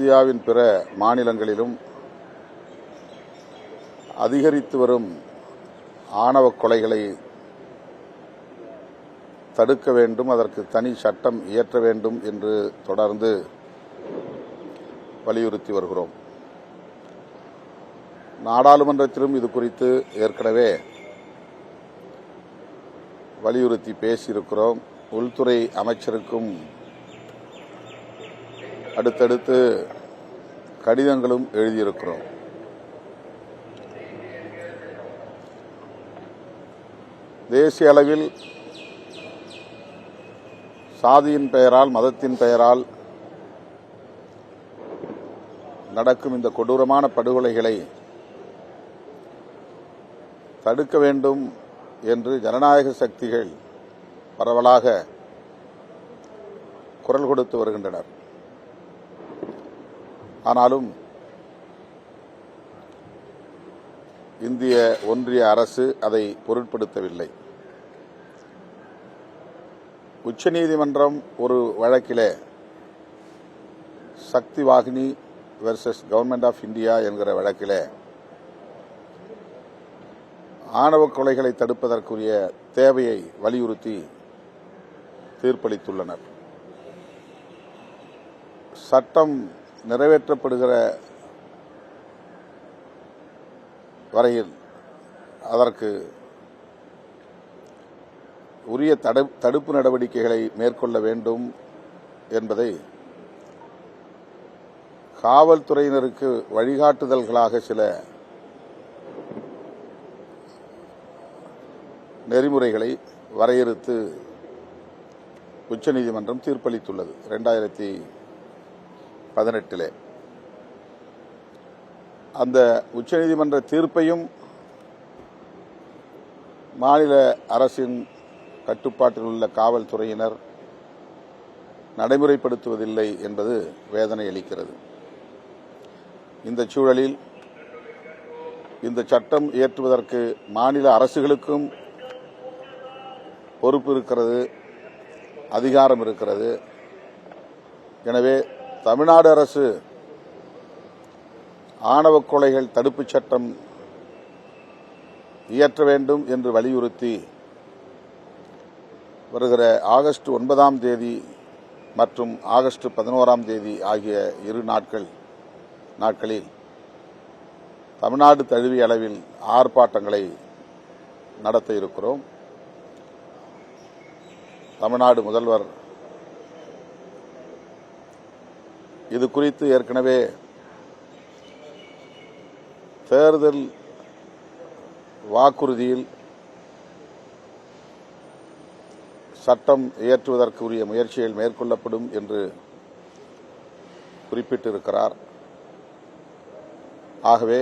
இந்தியாவின் பிற மாநிலங்களிலும் அதிகரித்து வரும் ஆணவ கொலைகளை தடுக்க வேண்டும், அதற்கு தனி சட்டம் இயற்ற வேண்டும் என்று தொடர்ந்து வலியுறுத்தி வருகிறோம். நாடாளுமன்றத்திலும் இது குறித்து ஏற்கனவே வலியுறுத்தி பேசியிருக்கிறோம். உள்துறை அமைச்சருக்கும் அடுத்தடுத்து கடிதங்களும் எழுதியிருக்கிறோம். தேசிய அளவில் சாதியின் பெயரால், மதத்தின் பெயரால் நடக்கும் இந்த கொடூரமான படுகொலைகளை தடுக்க வேண்டும் என்று ஜனநாயக சக்திகள் பரவலாக குரல் கொடுத்து வருகின்றனர். ஆனாலும் இந்திய ஒன்றிய அரசு அதை பொருட்படுத்தவில்லை. உச்சநீதிமன்றம் ஒரு வழக்கிலே Shakti Vahini versus government of India என்கிற வழக்கிலே ஆணவ கொலைகளை தடுப்பதற்குரிய தேவையை வலியுறுத்தி தீர்ப்பளித்துள்ளனர். சட்டம் நிறைவேற்றப்படுகிற வரையில் அதற்கு உரிய தடுப்பு நடவடிக்கைகளை மேற்கொள்ள வேண்டும் என்பதை காவல்துறையினருக்கு வழிகாட்டுதல்களாக சில நெறிமுறைகளை வரையறுத்து உச்சநீதிமன்றம் தீர்ப்பளித்துள்ளது 2018. அந்த உச்சநீதிமன்ற தீர்ப்பையும் மாநில அரசின் கட்டுப்பாட்டில் உள்ள காவல்துறையினர் நடைமுறைப்படுத்துவதில்லை என்பது வேதனை அளிக்கிறது. இந்த சூழலில் இந்த சட்டம் இயற்றுவதற்கு மாநில அரசுகளுக்கும் பொறுப்பு இருக்கிறது, அதிகாரம் இருக்கிறது. எனவே தமிழ்நாடு அரசு ஆணவ கொலைகள் தடுப்புச் சட்டம் இயற்ற வேண்டும் என்று வலியுறுத்தி வருகிற ஆகஸ்ட் 9ஆம் தேதி மற்றும் ஆகஸ்ட் 11ஆம் தேதி ஆகிய இரு நாட்களில் தமிழ்நாடு தழுவிய அளவில் ஆர்ப்பாட்டங்களை நடத்த இருக்கிறோம். தமிழ்நாடு முதல்வர் இது குறித்து ஏற்கனவே தேர்தல் வாக்குறுதியில் சட்டம் இயற்றுவதற்குரிய முயற்சிகள் மேற்கொள்ளப்படும் என்று குறிப்பிட்டிருக்கிறார். ஆகவே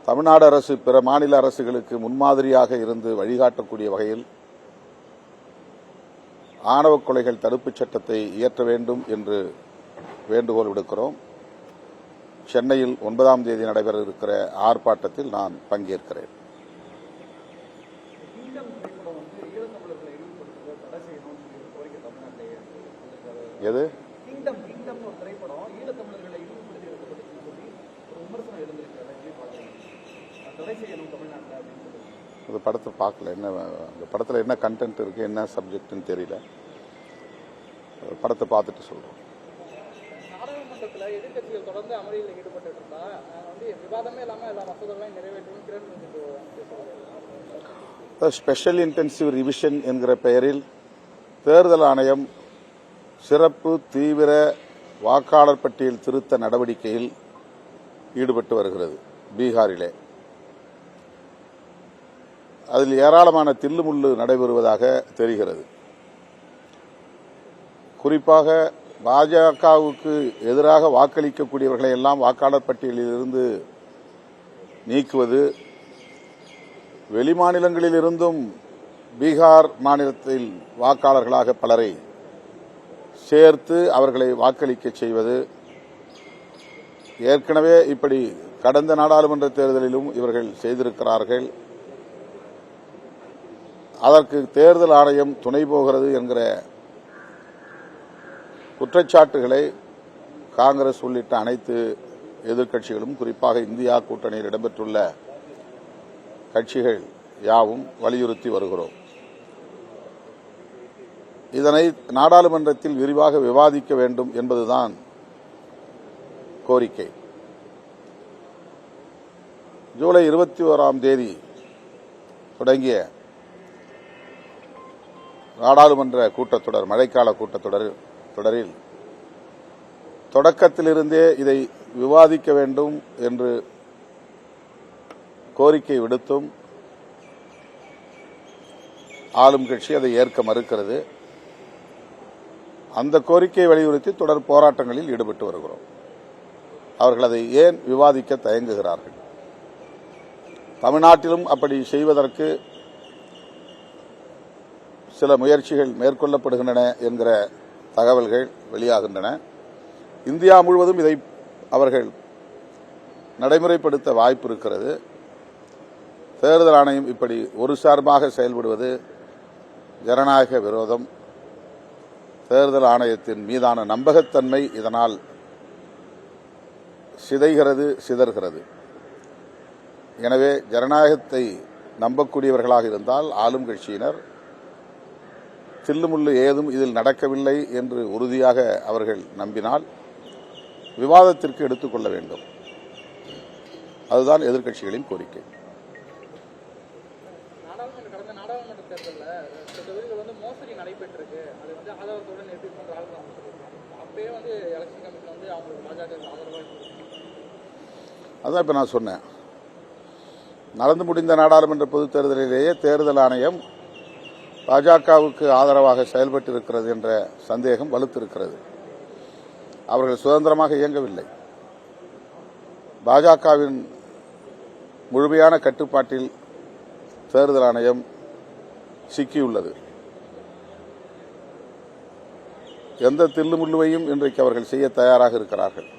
தமிழ்நாடு அரசு பிற மாநில அரசுகளுக்கு முன்மாதிரியாக இருந்து வழிகாட்டக்கூடிய வகையில் ஆணவ கொலைகள் தடுப்புச் சட்டத்தை இயற்ற வேண்டும் என்று வேண்டுகோள் விடுக்கிறோம். சென்னையில் 9ஆம் தேதி நடைபெற இருக்கிற ஆர்ப்பாட்டத்தில் நான் பங்கேற்கிறேன். எது அந்த படத்தை பார்க்கல, என்ன அந்த படத்தில் என்ன கண்டென்ட் இருக்கு, என்ன சப்ஜெக்ட்னு தெரியல. படத்தை பார்த்துட்டு சொல்றோம். நாடாளுமன்றத்தில் எதிர்கட்சிகள் தொடர்ந்து அமளியில் ஈடுபட்டு இருந்தா விவாதமே இல்லாமல் எல்லா மசோதாக்களையும் நிறைவேற்றும் ஸ்பெஷல் இன்டென்சிவ் ரிவிஷன் என்கிற பெயரில் தேர்தல் ஆணையம் சிறப்பு தீவிர வாக்காளர் பட்டியல் திருத்த நடவடிக்கையில் ஈடுபட்டு வருகிறது பீகாரிலே. அதில் ஏராளமான தில்லுமுள்ளு நடைபெறுவதாக தெரிகிறது. குறிப்பாக பாஜகவுக்கு எதிராக வாக்களிக்கக்கூடியவர்களை எல்லாம் வாக்காளர் பட்டியலில் இருந்து நீக்குவது, வெளிமாநிலங்களில் இருந்தும் பீகார் மாநிலத்தில் வாக்காளர்களாக பலரை சேர்த்து அவர்களை வாக்களிக்க செய்வது, ஏற்கனவே இப்படி கடந்த நாடாளுமன்ற தேர்தலிலும் இவர்கள் செய்திருக்கிறார்கள். அதற்கு தேர்தல் ஆணையம் துணை போகிறது என்கிற குற்றச்சாட்டுகளை காங்கிரஸ் உள்ளிட்ட அனைத்து எதிர்க்கட்சிகளும், குறிப்பாக இந்தியா கூட்டணியில் இடம்பெற்றுள்ள கட்சிகள் யாவும் வலியுறுத்தி வருகிறோம். இதனை நாடாளுமன்றத்தில் விரிவாக விவாதிக்க வேண்டும் என்பதுதான் கோரிக்கை. ஜூலை 21ஆம் தேதி தொடங்கிய நாடாளுமன்ற கூட்டத்தொடர், மழைக்கால கூட்டத்தொடரில் தொடக்கத்திலிருந்தே இதை விவாதிக்க வேண்டும் என்று கோரிக்கை விடுத்தும் ஆளும் கட்சி அதை ஏற்க மறுக்கிறது. அந்த கோரிக்கையை வலியுறுத்தி தொடர் போராட்டங்களில் ஈடுபட்டு வருகிறோம். அவர்கள் அதை ஏன் விவாதிக்க தயங்குகிறார்கள்? தமிழ்நாட்டிலும் அப்படி செய்வதற்கு சில முயற்சிகள் மேற்கொள்ளப்படுகின்றன என்கிற தகவல்கள் வெளியாகின்றன. இந்தியா முழுவதும் இதை அவர்கள் நடைமுறைப்படுத்த வாய்ப்பு இருக்கிறது. தேர்தல் ஆணையம் இப்படி ஒரு சார்பாக செயல்படுவது ஜனநாயக விரோதம். தேர்தல் ஆணையத்தின் மீதான நம்பகத்தன்மை இதனால் சிதறுகிறது. எனவே ஜனநாயகத்தை நம்பக்கூடியவர்களாக இருந்தால் ஆளும் கட்சியினர் தில்லுமுள்ளு ஏதும் இதில் நடக்கவில்லை என்று உறுதியாக அவர்கள் நம்பினால் விவாதத்திற்கு எடுத்துக் கொள்ள வேண்டும். அதுதான் எதிர்க்கட்சிகளின் கோரிக்கை. கடந்த நாடாளுமன்ற தேர்தலில் சில தொகுதிகள் மோசடி நடைபெற்றிருக்கு. அது ஆதாரத்துடன் நிரூபிக்கும். அப்பயே எலெக்ஷன் கமிஷன் அவங்களுக்கு பாஜக ஆதரவாக. அதான் இப்ப நான் சொன்னேன். நடந்து முடிந்த நாடாளுமன்ற பொதுத் தேர்தலிலேயே தேர்தல் ஆணையம் பாஜகவுக்கு ஆதரவாக செயல்பட்டிருக்கிறது என்ற சந்தேகம் வலுத்திருக்கிறது. அவர்கள் சுதந்திரமாக இயங்கவில்லை. பாஜகவின் முழுமையான கட்டுப்பாட்டில் தேர்தல் ஆணையம் சிக்கியுள்ளது. எந்த தில்லுமுள்ளுவையும் இன்றைக்கு அவர்கள் செய்ய தயாராக இருக்கிறார்கள்.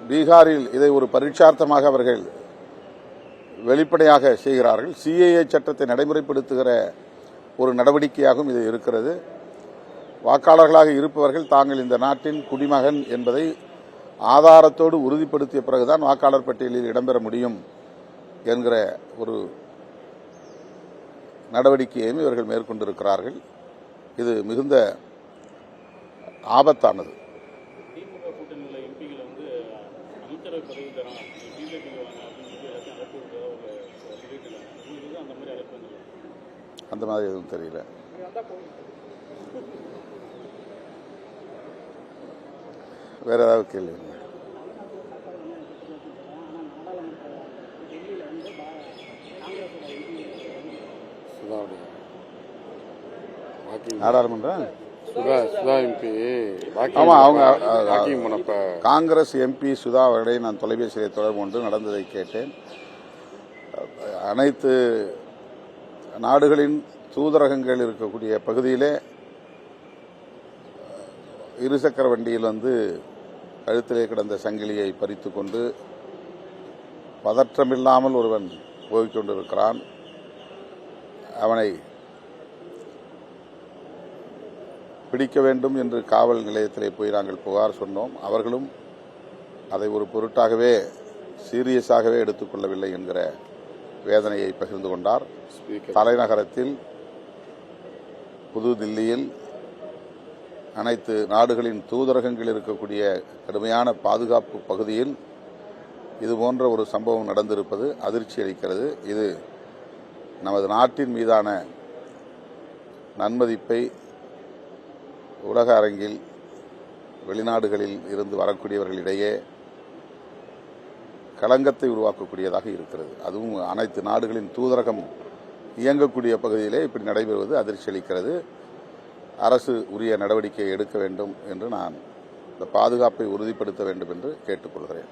பீகாரில் இதை ஒரு பரீட்சார்த்தமாக அவர்கள் வெளிப்படையாக செய்கிறார்கள். சிஏஏ சட்டத்தை நடைமுறைப்படுத்துகிற ஒரு நடவடிக்கையாகவும் இது இருக்கிறது. வாக்காளர்களாக இருப்பவர்கள் தாங்கள் இந்த நாட்டின் குடிமகன் என்பதை ஆதாரத்தோடு உறுதிப்படுத்திய பிறகுதான் வாக்காளர் பட்டியலில் இடம்பெற முடியும் என்கிற ஒரு நடவடிக்கையையும் இவர்கள் மேற்கொண்டிருக்கிறார்கள். இது மிகுந்த ஆபத்தானது. அந்த மாதிரி எதுவும் தெரியல. வேற ஏதாவது கேள்வி? நாடாளுமன்றம் ஆமா, அவங்க காங்கிரஸ் எம்பி சுதா அவர்களை நான் தொலைபேசியை தொடர்பு கொண்டு நடந்ததை கேட்டேன். அனைத்து நாடுகளின் தூதரகங்கள் இருக்கக்கூடிய பகுதியிலே இருசக்கர வண்டியில் கழுத்திலே கிடந்த சங்கிலியை பறித்துக் கொண்டு பதற்றமில்லாமல் ஒருவன் போய்க் கொண்டிருக்கிறான். அவனை பிடிக்க வேண்டும் என்று காவல் நிலையத்திலே போய் நாங்கள் புகார் சொன்னோம். அவர்களும் அதை ஒரு பொருட்டாகவே சீரியஸாகவே எடுத்துக்கொள்ளவில்லை என்கிற வேதனையை பகிர்ந்து கொண்டார். தலைநகரத்தில் புதுதில்லியில் அனைத்து நாடுகளின் தூதரகங்கள் இருக்கக்கூடிய கடுமையான பாதுகாப்பு பகுதியில் இதுபோன்ற ஒரு சம்பவம் நடந்திருப்பது அதிர்ச்சி அளிக்கிறது. இது நமது நாட்டின் மீதான நன்மதிப்பை உலக அரங்கில் வெளிநாடுகளில் இருந்து வரக்கூடியவர்களிடையே களங்கத்தை உருவாக்கக்கூடியதாக இருக்கிறது. அதுவும் அனைத்து நாடுகளின் தூதரகம் இயங்கக்கூடிய பகுதியிலே இப்படி நடைபெறுவது அதிர்ச்சி அளிக்கிறது. அரசு உரிய நடவடிக்கை எடுக்க வேண்டும் என்று நான் இந்த பாதுகாப்பை உறுதிப்படுத்த வேண்டும் என்று கேட்டுக்கொள்கிறேன்.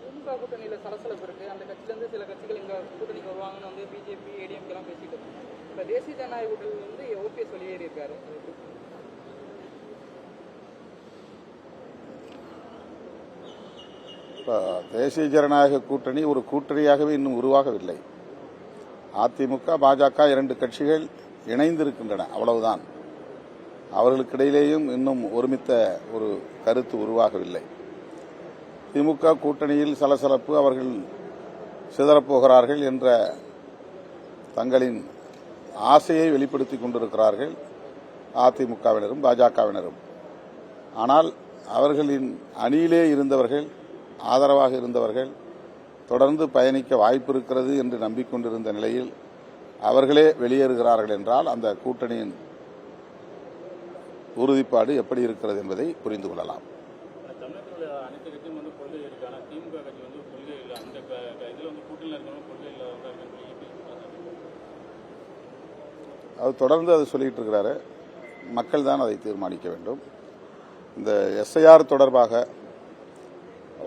திமுக கூட்டணியில சலசலப்பு இருக்கு. அந்த கட்சியிலிருந்து சில கட்சிகள் இங்க கூட்டணிக்கு வருவாங்கன்னு பிஜேபி, ஏடிஎம்கே எல்லாம் பேசிட்டு இருக்காங்க. இப்ப தேசிய ஜனநாயக கூட்டணியிலிருந்து ஓபிஎஸ் வெளியேறி இருக்காரு. தேசிய ஜனநாயக கூட்டணி ஒரு கூட்டணியாகவே இன்னும் உருவாகவில்லை. அதிமுக, பாஜக இரண்டு கட்சிகள் இணைந்திருக்கின்றன, அவ்வளவுதான். அவர்களுக்கிடையிலேயும் இன்னும் ஒருமித்த ஒரு கருத்து உருவாகவில்லை. திமுக கூட்டணியில் சலசலப்பு, அவர்கள் சிதறப்போகிறார்கள் என்ற தங்களின் ஆசையை வெளிப்படுத்திக் கொண்டிருக்கிறார்கள் அதிமுகவினரும் பாஜகவினரும். ஆனால் அவர்களின் அணியிலே இருந்தவர்கள், ஆதரவாக இருந்தவர்கள் தொடர்ந்து பயணிக்க வாய்ப்பு இருக்கிறது என்று நம்பிக்கொண்டிருந்த நிலையில் அவர்களே வெளியேறுகிறார்கள் என்றால் அந்த கூட்டணியின் உறுதிப்பாடு எப்படி இருக்கிறது என்பதை புரிந்து கொள்ளலாம். தமிழகத்தில் அனைத்து கட்சியும் வந்து கொள்கை இருக்கு, ஆனால் திமுக கட்சி வந்து கொள்கை இல்லை. அந்த இதில் வந்து கூட்டணியில் இருக்கிறவங்க கொள்கை இல்லாதவங்க அது தொடர்ந்து அது சொல்லிட்டு இருக்கிறாரு. மக்கள் தான் அதை தீர்மானிக்க வேண்டும். இந்த எஸ்ஐஆர் தொடர்பாக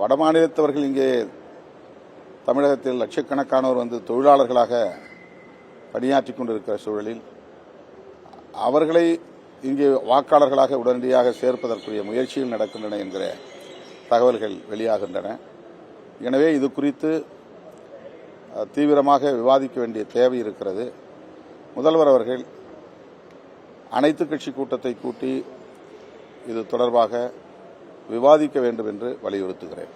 வடமாநிலத்தவர்கள் இங்கே தமிழகத்தில் லட்சக்கணக்கானோர் வந்து தொழிலாளர்களாக பணியாற்றிக் கொண்டிருக்கிற சூழலில் அவர்களை இங்கே வாக்காளர்களாக உடனடியாக சேர்ப்பதற்குரிய முயற்சிகள் நடக்கின்றன என்கிற தகவல்கள் வெளியாகின்றன. எனவே இது குறித்து தீவிரமாக விவாதிக்க வேண்டிய தேவை இருக்கிறது. முதல்வர் அவர்கள் அனைத்து கட்சி கூட்டத்தை கூட்டி இது தொடர்பாக விவாதிக்க வேண்டும் என்று வலியுறுத்துகிறேன்.